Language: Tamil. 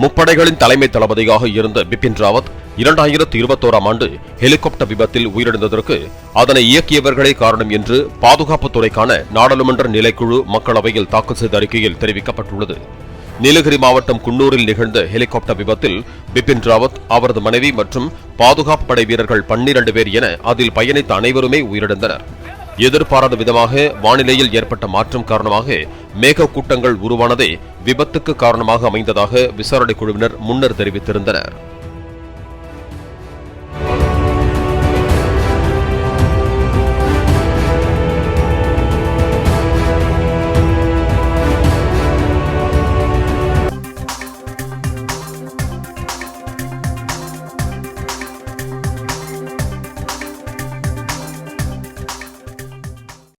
முப்படைகளின் தலைமை தளபதியாக இருந்த பிபின் ராவத் 2021ஆம் ஆண்டு ஹெலிகாப்டர் விபத்தில் உயிரிழந்ததற்கு அதனை இயக்கியவர்களே காரணம் என்று பாதுகாப்புத்துறைக்கான நாடாளுமன்ற நிலைக்குழு மக்களவையில் தாக்கல் செய்த அறிக்கையில் தெரிவிக்கப்பட்டுள்ளது. நீலகிரி மாவட்டம் குன்னூரில் நிகழ்ந்த ஹெலிகாப்டர் விபத்தில் பிபின் ராவத், அவரது மனைவி மற்றும் பாதுகாப்பு படை வீரர்கள் 12 பேர் என அதில் பயணித்த அனைவருமே உயிரிழந்தனர். எதிர்பாராத விதமாக வானிலையில் ஏற்பட்ட மாற்றம் காரணமாக மேக கூட்டங்கள் உருவானதே விபத்துக்கு காரணமாக அமைந்ததாக விசாரணை குழுவினர் முன்னர் தெரிவித்திருந்தனர்.